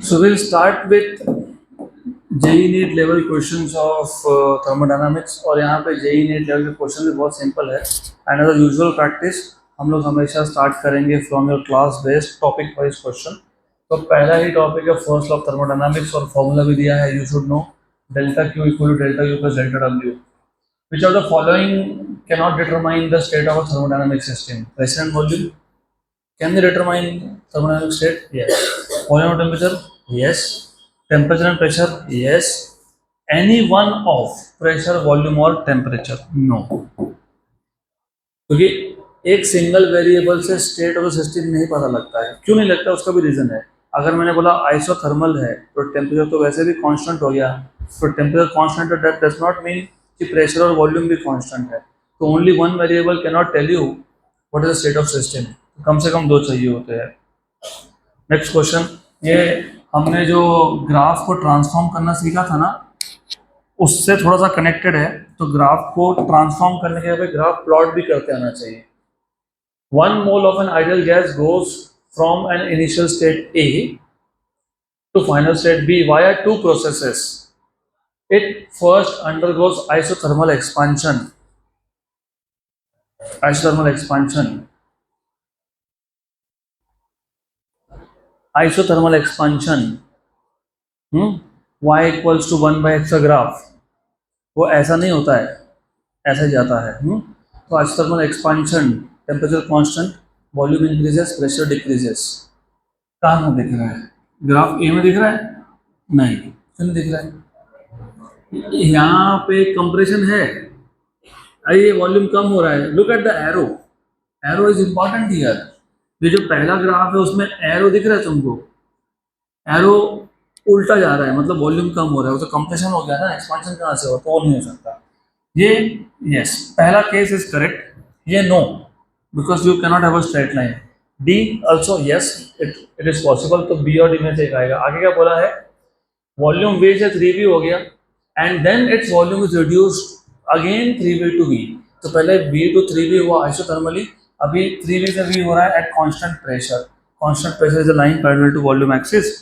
So we'll start with JEE NEET level questions of thermodynamics. और यहाँ पे JEE NEET level के question भी बहुत सिंपल है। एंड एज यूजुअल प्रैक्टिस हम लोग हमेशा स्टार्ट करेंगे from your class based topic wise question. तो पहला ही टॉपिक है फर्स्ट लॉ ऑफ थर्मोडायनामिक्स, और फॉर्मूला भी दिया है, you should know. Delta Q equal to delta U plus delta W. Which of the following cannot determine the state of a thermodynamic system? Pressure and volume. Can they determine thermodynamic state? Yes. Volume and temperature? Yes. Temperature and pressure? Yes. Any one of pressure, volume or temperature? No. क्योंकि एक single variable से state of the system नहीं पता लगता है। क्यों नहीं लगता, उसका भी रीजन है। अगर मैंने बोला आइसोथर्मल है तो टेम्परेचर तो वैसे भी कांस्टेंट हो गया। तो टेम्परेचर कांस्टेंट है, दैट डज नॉट मीन कि प्रेशर और वॉल्यूम भी कांस्टेंट है। तो only one variable can not tell you what is the state of system. कम से कम दो चाहिए होते हैं। नेक्स्ट क्वेश्चन, ये हमने जो ग्राफ को ट्रांसफॉर्म करना सीखा था ना, उससे थोड़ा सा कनेक्टेड है। तो ग्राफ को ट्रांसफॉर्म करने के लिए ग्राफ प्लॉट भी करते आना चाहिए। 1 mole of an ideal gas goes from an initial state A to final state B via two processes. It first undergoes isothermal expansion. Isothermal expansion. Isothermal expansion. Y equals to 1/x का graph वो ऐसा नहीं होता है, ऐसा ही जाता है। तो isothermal expansion, temperature constant, volume increases, pressure decreases. कहाँ दिख रहा है? ग्राफ ए में दिख रहा है? नहीं, क्यों नहीं दिख रहा है? यहाँ पे कंप्रेशन है, अरे ये वॉल्यूम कम हो रहा है। Look at the arrow, arrow is important here. ये जो पहला ग्राफ है उसमें एरो दिख रहा है तुमको? एरो उल्टा जा रहा है, मतलब वॉल्यूम कम हो रहा है। वो तो कंप्रेशन हो गया ना, एक्सपांशन कहाँ से हो? तो वो नहीं हो सकता ये। यस, पहला केस इज करेक्ट। ये no, because you cannot have a straight line. D also yes, it is possible. तो बी और डी में से एक आएगा। आगे क्या बोला है? वॉल्यूम वी से 3v हो गया and then its volume is reduced again 3v to v। तो पहले v टू 3v हुआ आइसोथर्मली, अभी 3v से v हो रहा है at constant pressure. Constant pressure is a line parallel to volume axis.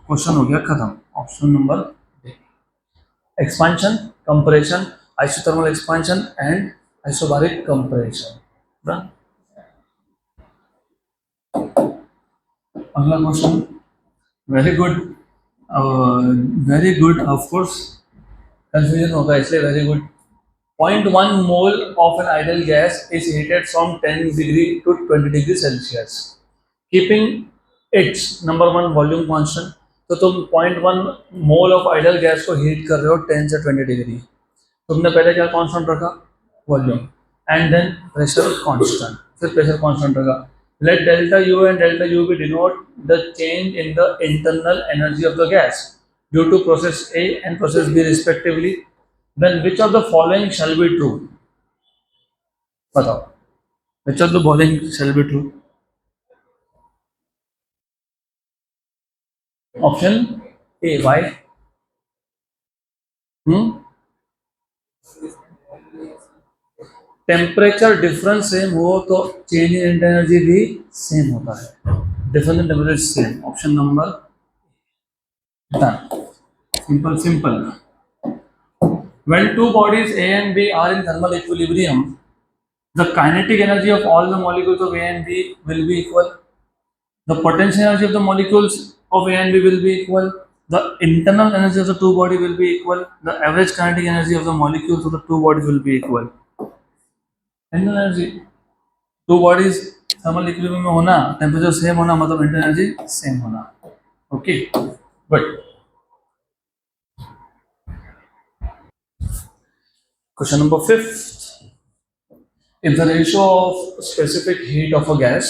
Question हो गया खत्म। Option number expansion, compression, isothermal expansion and isobaric compression. Done. अगला question, very good, very good. Of course confusion होगा इसलिए very good. 0.1 mole of an ideal gas is heated from 10 degree to 20 degree Celsius, keeping its number one volume constant। तो तुम 0.1 mole of idol gas को heat कर रहे हो 10 से 20 degree. तुमने पहले क्या कांस्टेंट रखा? Volume. And then pressure constant, फिर प्रेशर कांस्टेंट रखा। Let delta U and delta U be denote the change in the internal energy of the gas due to process A and process B respectively. Then which of the following shall be true? बताओ, which of the following shall be true? Option A, why? Temperature difference same हो तो change in energy भी same होता है। Difference in temperature same. Option number done. Simple simple. When two bodies A and B are in thermal equilibrium, the kinetic energy of all the molecules of A and B will be equal. The potential energy of the molecules of A and B will be equal. The internal energy of the two bodies will be equal. The average kinetic energy of the molecules of the two bodies will be equal. Internal energy, two bodies thermal equilibrium में होना, temperature same होना, मतलब internal energy same होना. Okay, good. Question number 5. If the ratio of specific heat of a gas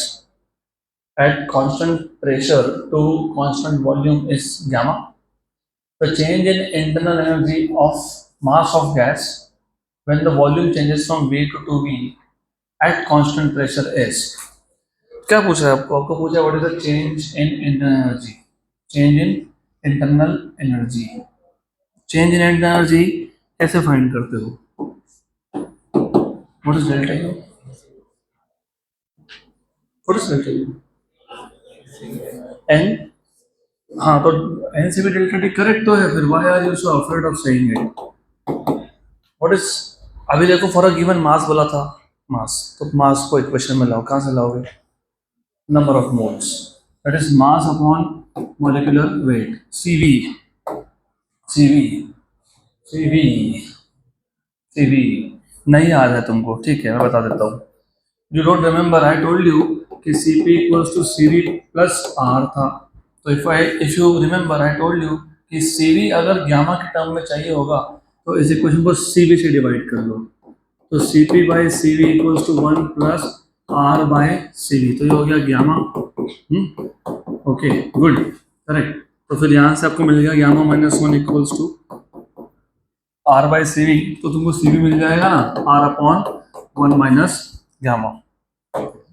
at constant pressure to constant volume is gamma, the change in internal energy of mass of gas when the volume changes from V to 2V at constant pressure is। क्या पूछा है आपको? आपको पूछा what is the change in internal energy. Change in internal energy, change in internal energy कैसे find करते हो? What is delta U? What is delta U? N हाँ तो n C V delta T correct तो है, फिर why are you so afraid of saying it? What is, अभी देखो फॉर अ गिवन मास बोला था, मास, तो मास को इक्वेशन में लाओ, कहाँ से लाओगे? Number of moles, that is mass upon molecular weight, CV, CV, CV, CV. नहीं याद है तुमको, ठीक है मैं बता देता हूँ। You don't remember, I told you कि C P equals to C V plus R था। तो if you remember I told you कि सी वी अगर गामा के टर्म में चाहिए होगा तो इस इक्वेशन को सी वी से डिवाइड कर लो। तो C P by C V equals to 1 plus R by C V, तो ये हो गया गामा। Okay good, correct. तो फिर यहाँ से आपको मिल गया gamma minus one equals to R by C V, तो तुमको सी वी मिल जाएगा ना, R upon one minus gamma.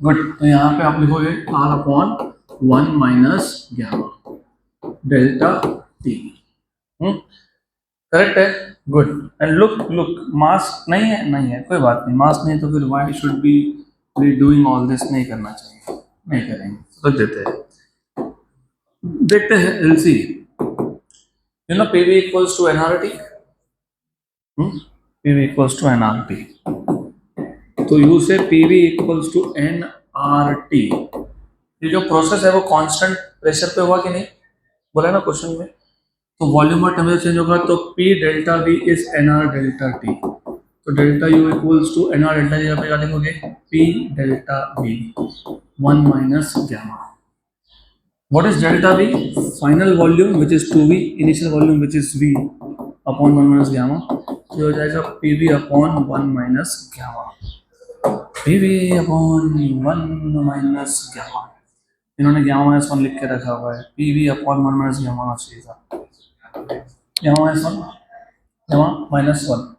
Good, तो यहाँ पे आप लिखोगे R upon one minus gamma delta T. Correct है, good. And look look, mass नहीं है, नहीं है, कोई बात नहीं, मास नहीं तो फिर why should be we doing all this, नहीं करना चाहिए, नहीं करेंगे, रख देते हैं। देखते हैं एलसी, you know PV equals to nRT, PV equals to nRT, तो you say PV equals to nRT. ये जो प्रोसेस है वो कांस्टेंट प्रेशर पे हुआ कि नहीं, बोला ना क्वेश्चन में। तो वॉल्यूम और टेम्परेचर चेंज होगा, तो P delta V is n R delta T. तो delta U equals to n R delta T, यहाँ पे क्या लिखोगे, P delta V one minus gamma. What is delta V? Final volume which is two V, initial volume which is V upon one minus gamma, तो हो जाएगा P V upon one minus gamma, P V upon one minus gamma. इन्होंने gamma minus one लिख के रखा हुआ है, P V upon one minus gamma होना चाहिए था, gamma minus one, gamma minus 1.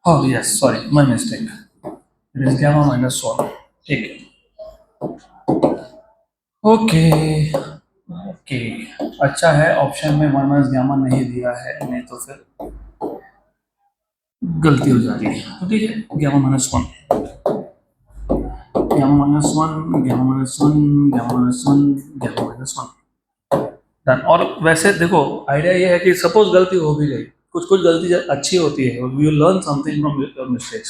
Oh yes, sorry, my mistake. It is gamma minus 1. ठीक है, ओके ओके, अच्छा है ऑप्शन में वन माइनस गामा नहीं दिया है, नहीं तो फिर गलती हो जाती है। तो ठीक है, gamma minus one, gamma minus one, gamma minus one, gamma minus one, gamma minus one, done. और वैसे देखो आइडिया ये है कि सपोज गलती हो भी गई, कुछ कुछ गलती अच्छी होती है, you learn something from your mistakes,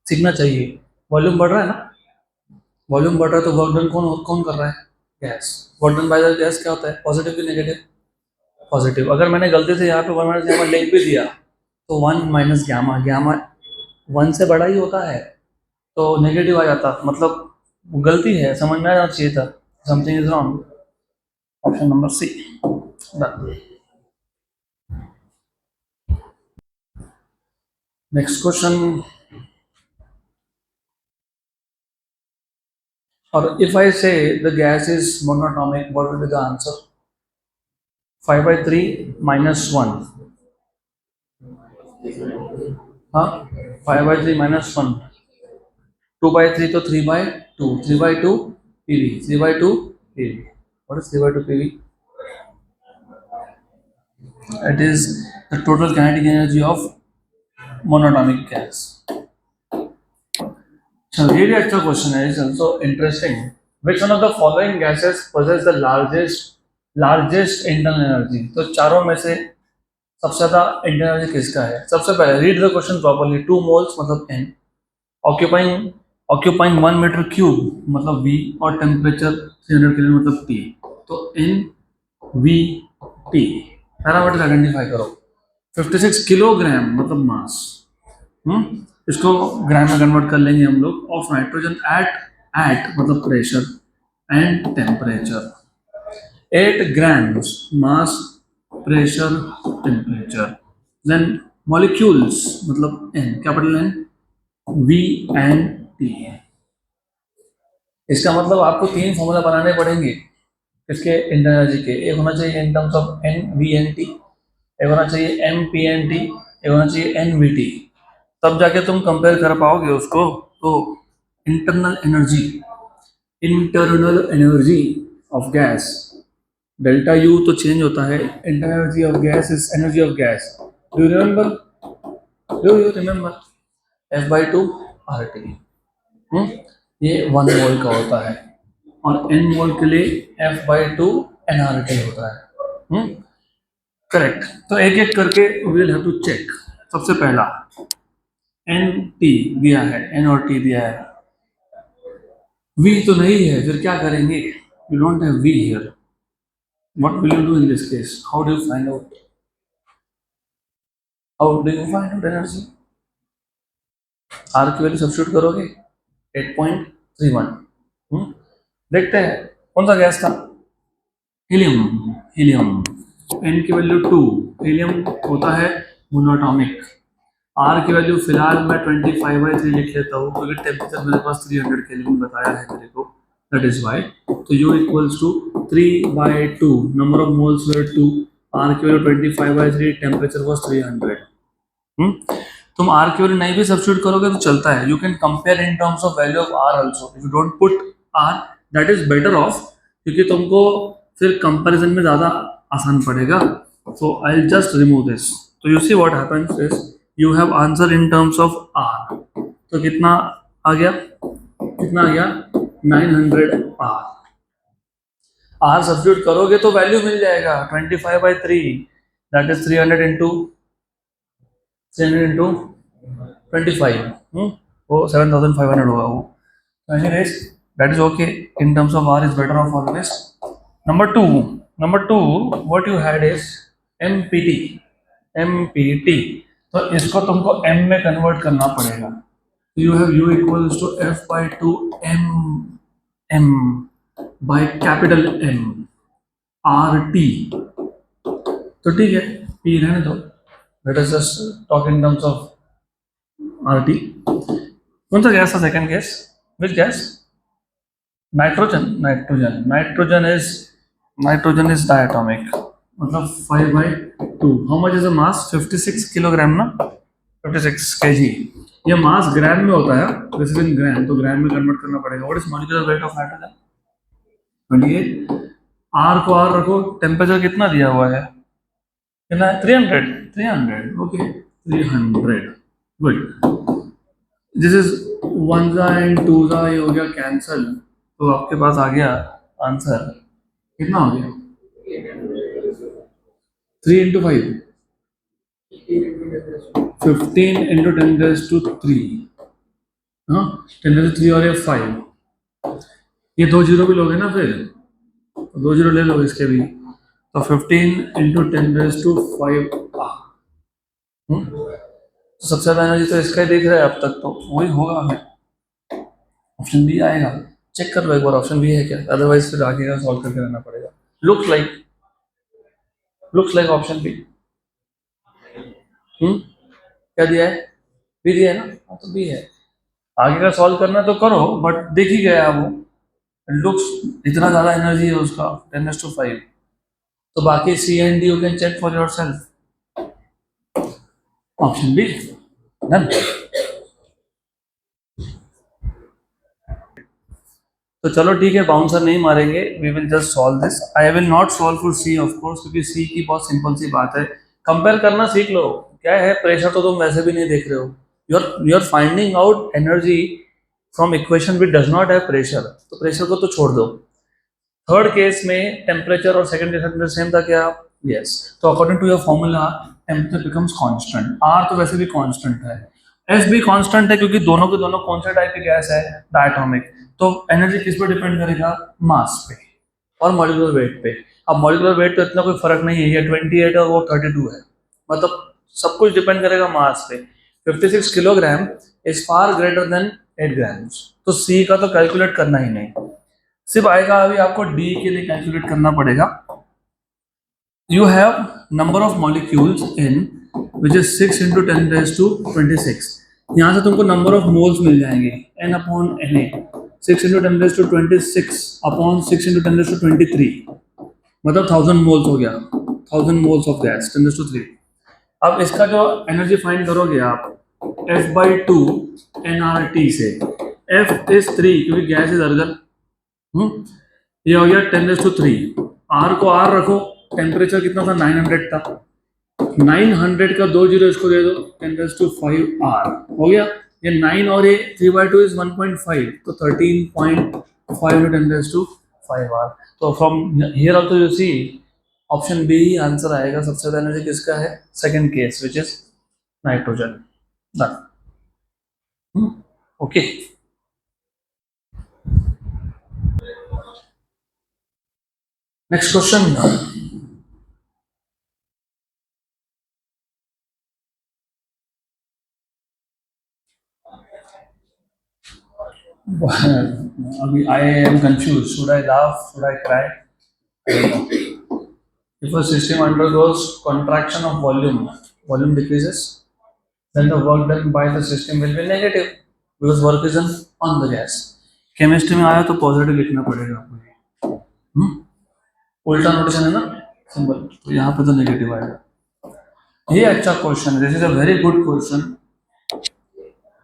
सीखना चाहिए। वॉल्यूम बढ़ रहा है ना, वॉल्यूम बढ़ रहा है तो वर्क डन कौन कौन कर रहा है? Gas. Work done by the gas क्या होता है, पॉजिटिव की नेगेटिव? पॉजिटिव। अगर मैंने गलती से यहाँ पे वन माइनस गामा लिख भी दिया तो one minus gamma, gamma one से बड़ा ही होता है तो नेगेटिव आ जाता, मतलब गलती है, समझ में आ जाना चाहिए था, something is wrong. Option number C, done. Next question, or if I say the gas is monatomic, what will be the answer? 5 by 3 minus 1. Huh? 5 by 3 minus 1. 2 by 3 to 3 by 2. 3 by 2 PV. 3 by 2 PV. What is 3 by 2 PV? It is the total kinetic energy of monatomic gas. So really अच्छा question है, is also interesting. Which one of the following gases possess the largest internal energy? तो चारों में से सबसे ज्यादा internal energy किसका है? सबसे पहले read the question properly, 2 moles मतलब n, occupying occupying 1 metre cube मतलब v, और टेम्परेचर 300 केल्विन मतलब T। तो n v T parameter identify करो। 56 किलोग्राम मतलब मास, इसको ग्राम में कन्वर्ट कर लेंगे हम लोग, ऑफ नाइट्रोजन एट मतलब pressure and temperature, 8 grams mass, pressure, temperature, then molecules मतलब n, capital N, V and T। इसका मतलब आपको तीन फॉर्मूला बनाने पड़ेंगे इसके इंटरनल एनर्जी के, एक होना चाहिए इन terms of N V N T, एक होना चाहिए M P N T, एक होना चाहिए N V T, तब जाके तुम कंपेयर कर पाओगे उसको। तो internal energy, internal energy of gas, delta U तो चेंज होता है, internal energy of gas is energy of gas, do you remember, do you remember, F by two R T. ये 1 मोल का होता है, और n मोल के लिए एफ बाई टू nRT होता है। करेक्ट। तो एक एक करके we will have to check. सबसे पहला NT दिया है, N और T दिया है, V तो नहीं है, फिर क्या करेंगे? You don't have V here, what will you do in this case? How do you find out? How do you find out energy? R की वैल्यू सब्स्टिट्यूट करोगे 8.31। देखते हैं कौन सा गैस था? हीलियम। हीलियम। N की वैल्यू 2, हीलियम होता है मोनोटॉमिक। R की वैल्यू फिलहाल मैं 25/3 लिख लेता हूँ क्योंकि टेम्परेचर मेरे पास 300 केल्विन बताया है मेरे को, दैट इज वाई। तो U equals to 3/2, number of moles were 2, R की वैल्यू 25/3, टेम्परेचर वाज 300। तुम R की वैल्यू नहीं भी सब्स्टिट्यूट करोगे तो चलता है, you can compare in terms of value of R also. If you don't put R, that is better off, क्योंकि तुमको फिर कंपैरिजन में ज्यादा आसान पड़ेगा। So I will just remove this. तो you see what happens is you have answer in terms of R। तो कितना आ गया? कितना आ गया? 900 R। R सब्स्टिट्यूट करोगे तो वैल्यू मिल जाएगा 25/3, दैट इज 300 इंटू 25, वो 7500 होगा वो। Anyways that is okay, in terms of R is better off always. Number two what you had is MPT। तो इसको तुमको M में कन्वर्ट करना पड़ेगा। You have U equals to F/2 M by capital M RT। तो ठीक है, P रहने दो, let us just talk in terms of RT। कौन सा गैस था second gas? Which gas? Nitrogen. Nitrogen is diatomic, मतलब 5/2। How much is the mass? 56 kilogram ना, 56 kg। ये मास ग्राम में होता है, दिस इज इन ग्राम, तो ग्राम में कन्वर्ट करना पड़ेगा। What is molecular weight of nitrogen? 28। R को R रखो, टेम्परेचर कितना दिया हुआ है? कितना है? 300। Okay, 300। Good. This is 1 and 2 ये हो गया कैंसल, तो आपके पास आ गया आंसर। कितना हो गया? 3 इंटू 5, 15 इंटू 10⁻³ हाँ, 10⁻³ और ये 5, ये 2 जीरो भी लोगे ना, फिर 2 जीरो ले लो इसके भी, तो 15 इंटू 10⁻⁵। तो सबसे ज्यादा एनर्जी तो इसका ही देख रहे हैं अब तक, तो वही होगा। हमें ऑप्शन बी आएगा। चेक कर लो एक बार ऑप्शन बी है क्या, अदरवाइज फिर आगे का सॉल्व करके रहना पड़ेगा। Looks like option B. क्या दिया है? बी दिया है ना, हाँ तो बी है। आगे का सॉल्व करना तो करो, बट देख ही गया वो, लुक्स इतना ज्यादा एनर्जी है उसका 10⁻⁵। तो बाकी C and D you can check for yourself. Option B done. तो चलो ठीक है, बाउंसर नहीं मारेंगे, we will just solve this. I will not solve for C of course, क्योंकि सी की बहुत सिंपल सी बात है, कंपेयर करना सीख लो। क्या है, प्रेशर तो तुम वैसे भी नहीं देख रहे हो, you are finding out energy from equation which does not have pressure, तो प्रेशर को तो छोड़ दो। थर्ड केस में टेम्परेचर और सेकंड केस में सेम था क्या? यस। तो according to your formula temperature becomes constant, R तो वैसे भी कांस्टेंट है, एफ भी कांस्टेंट है, क्योंकि दोनों के दोनों कौन से टाइप के गैस है? डायटोमिक। तो एनर्जी किस पे डिपेंड करेगा? मास पे और मॉलिक्यूलर वेट पे। अब मॉलिक्यूलर वेट तो इतना कोई फर्क नहीं है, ये 28 और वो 32 है, मतलब सब कुछ डिपेंड करेगा मास पे। 56 kilogram is far greater than 8 grams, तो सी का तो कैलकुलेट करना ही नहीं, सिर्फ आएगा अभी आपको डी के लिए कैलकुलेट करना पड़ेगा। You have number of molecules in which is 6 into 10⁻26। यहाँ से तुमको नंबर ऑफ मोल्स मिल जाएंगे N/Na, 6 इंटू 10⁻26 अपॉन 6 इंटू 10⁻23, मतलब 1000 मोल्स हो गया, 1000 मोल्स ऑफ गैस 10⁻3। अब इसका जो एनर्जी फाइंड करोगे आप F/2 nRT से, F इज 3 क्योंकि गैस इज अर्गन, ये हो गया 10⁻3। R को R रखो, टेम्परेचर कितना था? 900 था, 900 का 2 जीरो इसको दे दो, 10⁻5 R हो गया। ये 9 और ये 3/2 इज 1.5, तो 13.5 10⁻⁵ 5 आवर। तो from here also you see option B ही आंसर आएगा। सबसे ज़्यादा एनर्जी किसका है? Second case which is nitrogen. Done. Okay. Next question. अभी I am confuse, should I laugh, should I cry? If a system undergoes contraction of volume, volume decreases, then the work done by the system will be negative because work is done on the gas. Chemistry में आया तो positive लिखना पड़ेगा आपको। उल्टा notation है ना symbol, तो यहाँ पे तो नेगेटिव आएगा। ये अच्छा क्वेश्चन है, this is a very good question.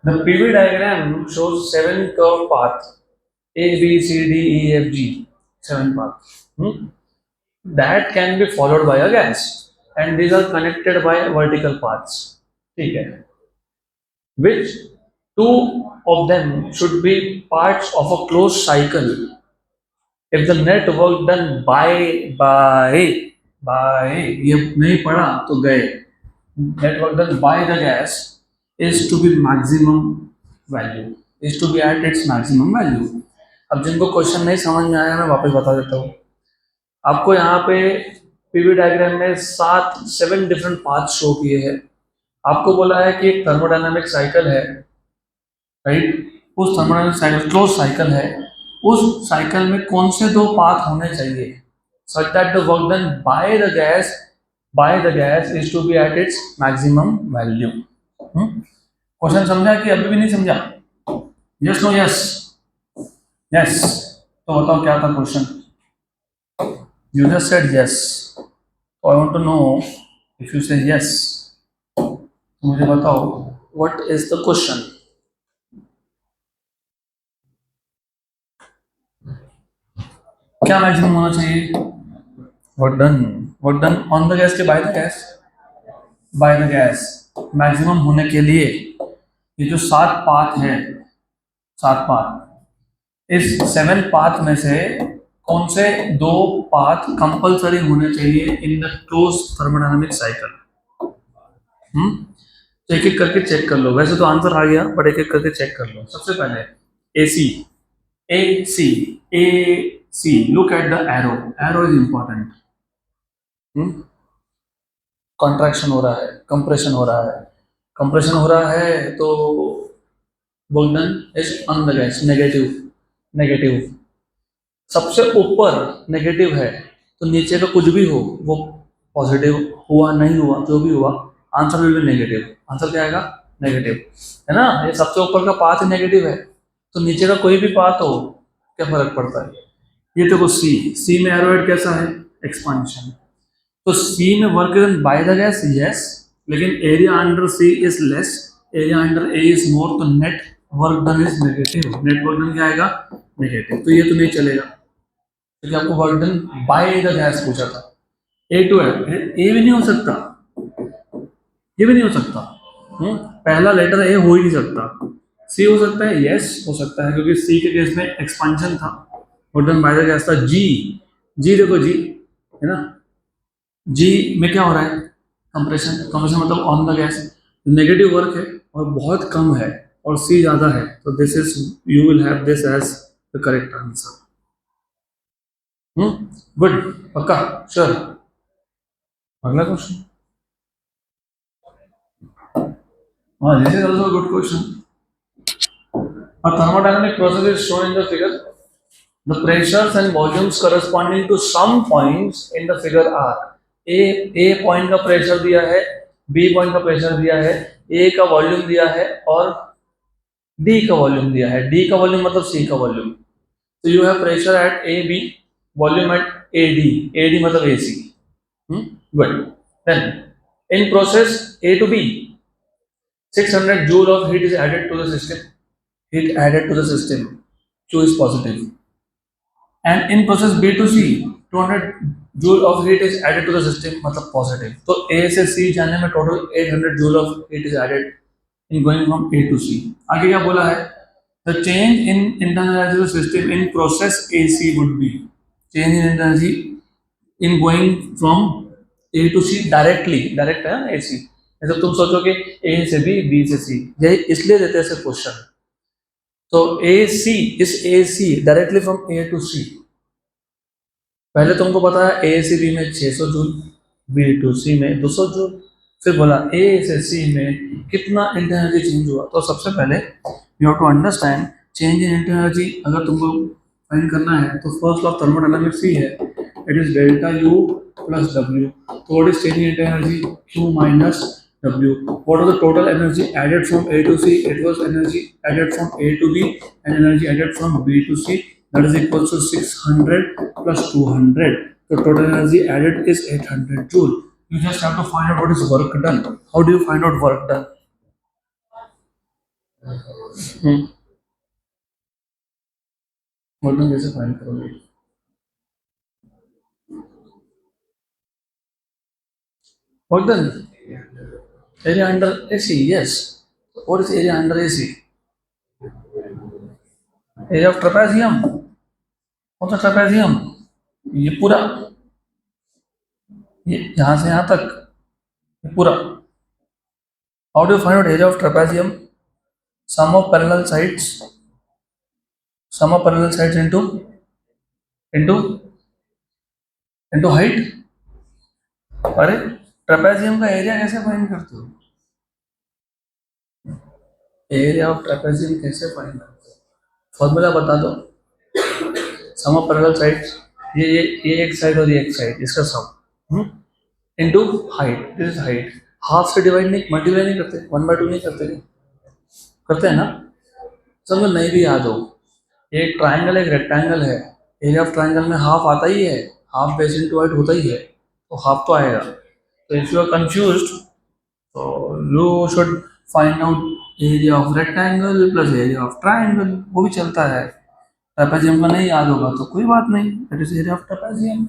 The PV diagram shows 7 curve path A B C D E F G, 7 path that can be followed by a gas and these are connected by vertical paths, ठीक है, which two of them should be parts of a closed cycle if the net work done by ये नहीं पढ़ा तो गए, net work done by the gas is to be maximum value, is to be at its maximum value। अब जिनको question नहीं समझ में आया मैं वापस बता देता हूँ आपको। यहाँ पे पीवी डायग्राम में 7 डिफरेंट पाथ शो किए हैं। आपको बोला है कि एक थर्मोडायनामिक साइकिल है, राइट? उस थर्मोडायनामिक साइकिल क्लोज साइकिल है, उस साइकिल में कौन से 2 पाथ होने चाहिए such that the work done by the gas is to be at its maximum value। Question समझा कि अभी भी नहीं समझा? Yes no yes yes. तो बताओ क्या था question? You just said yes. So I want to know if you say yes. तो मुझे बताओ what is the question? क्या मैक्सिमम होना चाहिए? Work done on the gas के by the gas? By the gas। Maximum होने के लिए ये जो 7 पाथ है, 7 पाथ, इस 7 पाथ में से कौन से 2 पाथ कंपलसरी होने चाहिए in the close thermodynamic cycle? तो एक एक करके चेक कर लो। वैसे तो आंसर आ गया बट एक एक करके चेक कर लो। सबसे पहले AC, look at the arrow is important. Contraction हो रहा है, कंप्रेशन हो रहा है, कंप्रेशन हो रहा है तो work done is on the gas, negative. सबसे ऊपर नेगेटिव है तो नीचे का कुछ भी हो वो पॉजिटिव हुआ नहीं हुआ जो भी हुआ answer will be negative. Answer क्या आएगा? नेगेटिव, है ना? ये सबसे ऊपर का पाथ नेगेटिव है तो नीचे का कोई भी पाथ हो क्या फर्क पड़ता है? ये देखो सी में एरोहेड कैसा है? एक्सपांशन। तो सी में work done by the gas, yes, लेकिन area under C is less, area under A is more, तो net work done is negative. Net work done क्या आएगा? नेगेटिव। तो ये तो नहीं चलेगा क्योंकि आपको work done by the gas पूछा था। ए टू है, ए भी नहीं हो सकता, ये भी नहीं हो सकता। पहला लेटर ए हो ही नहीं सकता। सी हो सकता है, यस हो सकता है क्योंकि सी के केस में एक्सपांशन था, work done by the gas था। जी देखो जी, है ना? जी में क्या हो रहा है? कंप्रेशन मतलब on the gas, negative work है और बहुत कम है और सी ज्यादा है, तो this is, you will have this as the correct answer. Good, पक्का, श्योर। अगला क्वेश्चन। हाँ, this is also good question. A thermodynamic process is shown in the figure. The pressures and volumes corresponding to some points in the figure are A point का pressure दिया है, B point का pressure दिया है, A का volume दिया है और D का वॉल्यूम दिया है। D का वॉल्यूम मतलब C का वॉल्यूम। तो you have pressure at AB, volume at AD मतलब AC। Good. Then in process A to B 600 joule of heat is added to the system. Q is positive. And in process B to C 200 joule of heat is added to the system, मतलब positive। तो A से C जाने में total 800 joule of heat is added in going from A to C। आगे क्या बोला है? The change in internal energy of the system in process AC would be change in energy in going from A to C directly, direct है ना ए सी, जैसे तुम सोचो कि ए से बी से सी, यही इसलिए देते हैं ऐसे क्वेश्चन। तो A C is A C directly from A to C. पहले तुमको पता है ए से बी में 600 जूल, बी टू सी में 200 जूल, फिर बोला ए से सी में कितना एनर्जी चेंज हुआ। तो सबसे पहले you have to understand change in energy. अगर तुमको फाइंड करना है तो फर्स्ट लॉ ऑफ थर्मोडायनामिक्स ही है, it is delta U plus W. तो what is change in energy? Q minus W. What was the total energy added from A to C? It was energy added from A to B and energy added from B to C. That is equal to 600 plus 200. The total energy added is 800 joule. You just have to find out what is work done. How do you find out work done? Work done कैसे find करोगे? Work done. Area under AC. Yes. What is area under AC? Area of trapezium. कौन सा trapezium? ये पूरा, ये यहाँ से यहाँ तक, ये पूरा। How do find out area of trapezium? Sum of parallel sides, sum of parallel sides into into into height. अरे ट्रेपेजियम का एरिया कैसे फाइंड करते हो? एरिया ऑफ ट्रेपेजियम कैसे फाइंड करते हो? फॉर्मूला बता दो। सम ऑफ पैरेलल साइड्स, ये एक साइड और ये एक साइड, इसका sum into height, this is height. Half से डिवाइड नहीं, मल्टीप्लाई नहीं करते, 1/2 नहीं करते, करते हैं ना? समझो नहीं भी याद हो, एक ट्राइंगल एक रेक्टेंगल है, एरिया ऑफ ट्राइंगल में हाफ आता ही है, हाफ बेस इनटू हाइट होता ही है, तो हाफ तो आएगा। तो इफ यू आर कंफ्यूज्ड तो you should find out area of rectangle plus area of triangle, वो भी चलता है। ट्रेपेजियम का नहीं याद होगा तो कोई बात नहीं, that is area of trapezium.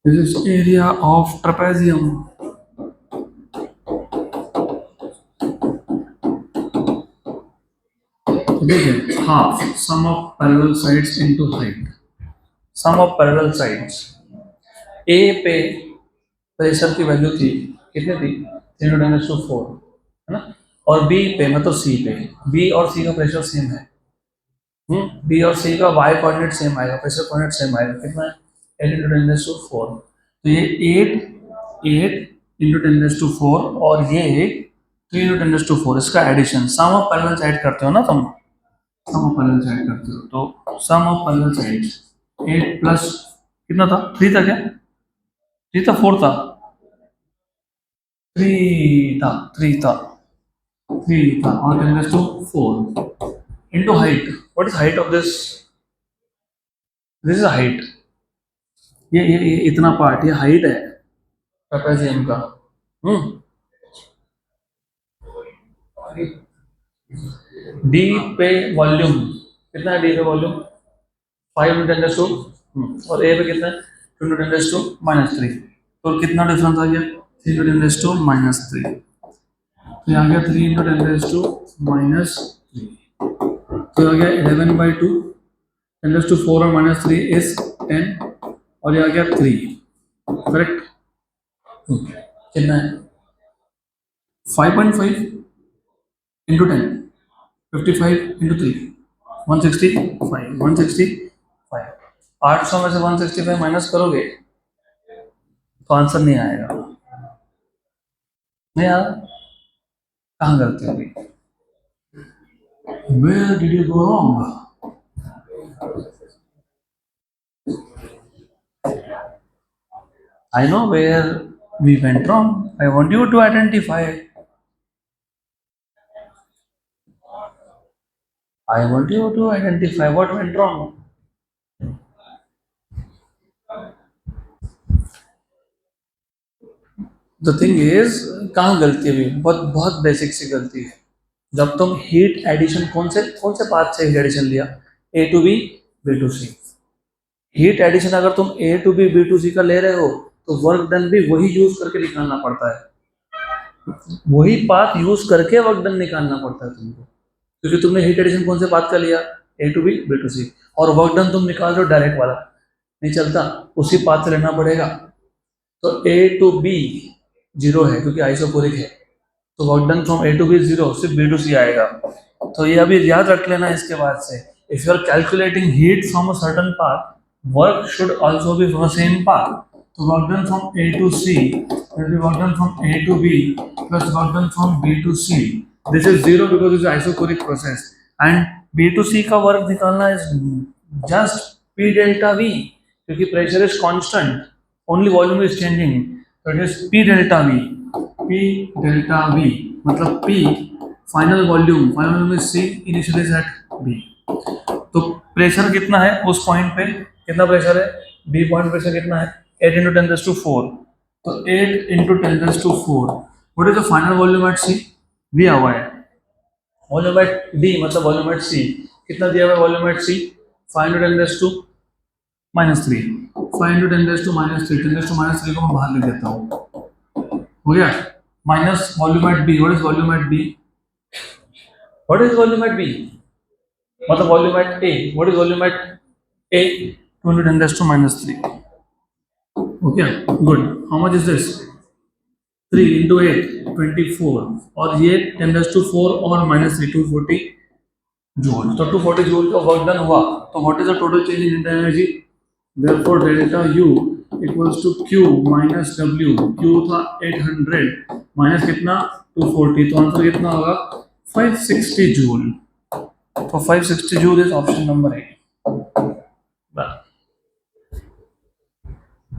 This is area of trapezium. देखिए, half sum of parallel sides into height, sum of parallel sides. A पे प्रेशर की वैल्यू थी, कितनी थी? 3×4, है ना? और बी पे मतलब सी पे, बी और सी का प्रेशर सेम है, बी और सी का वाई कोऑर्डिनेट सेम आएगा, प्रेशर कोऑर्डिनेट सेम आएगा, कितना है? 8×10⁴। तो ये 8×10⁴ और ये 3×10⁴, इसका addition, sum of parallel side करते हो ना तुम, सम ऑफ पैरेलल साइड करते हो, तो सम ऑफ पैरेलल साइड्स 8 प्लस कितना था? 3 था क्या? 3 था, 4 था? 3 था, 3 था, 3 था, और 10⁴ into height. What is height of this? This is a height. ये इतना पार्ट, ये हाइट है ट्रेपेजियम का। डी पे वॉल्यूम कितना है? डी पे वॉल्यूम 5×10⁻, और ए पे कितना है? 2×10⁻3। तो कितना डिफरेंस आ गया? 3×10⁻3। तो यहाँ गया 3×10⁻3, तो आ गया 11/2, 10⁻4 और -3 इज 10, और ये आ गया 3, करेक्ट? कितना है? 5.5 इंटू 10, 55 इंटू 3, 165, 165। 800 में से 165 माइनस करोगे तो आंसर नहीं आएगा, नहीं यार, कहाँ गलती होगी? Where did you go wrong? I know where we went wrong. I want you to identify. I want you to identify what went wrong. The thing is, कहाँ गलती हुई? बहुत बहुत बेसिक सी गलती है। जब तुम हीट एडिशन कौन से पाथ से हीट एडिशन लिया? A to B, B to C। Heat addition अगर तुम A to B, B to C का ले रहे हो तो वर्क डन भी वही यूज करके निकालना पड़ता है, वही पाथ यूज करके वर्क डन निकालना पड़ता है तुमको, क्योंकि तुमने हीट एडिशन कौन से पाथ का लिया? A to B, B to C, और वर्क डन तुम निकाल रहे हो डायरेक्ट वाला। नहीं चलता, उसी पाथ से लेना पड़ेगा। तो A to B 0 है क्योंकि आइसोकोरिक है, तो work done from A to B 0, सिर्फ B to C आएगा। तो ये अभी याद रख लेना इसके बाद से, if you are calculating heat from a certain path, work should also be from the same path. तो work done from A to C will be work done from A to B plus work done from B to C. This is 0 because it's isochoric process, and B to C का work निकालना is just P delta V, क्योंकि pressure is constant, only volume is changing, तो it is P delta V। P delta V मतलब P final volume is C, initial is at B। तो pressure कितना है उस point पे, कितना pressure है, B पॉइंट प्रेशर कितना है, 8 into 10 raised to 4, तो 8 into 10 raised to 4, what is the final volume at C, दिया हुआ है। वॉल्यूम एट D मतलब वॉल्यूम एट C कितना दिया हुआ है, volume at C 5 into 10 raised to -3, 5 into 10 raised to -3, 10 raised to -3 को मैं बाहर लिख देता हूँ, हो गया, minus volume at B, what is volume at B, what is volume at B मतलब volume at A, what is volume at A, 2 into 10 raised to -3, okay good. How much is this, 3 into 8 24, और ये 10 raised to 4 और -3 240 joule, तो 240 joule का work done हुआ। तो what is the total change in energy, therefore delta U equals to Q minus W, Q था 800 minus कितना 240, तो आंसर कितना होगा 560 जूल। तो 560 जूल इज ऑप्शन नंबर 8।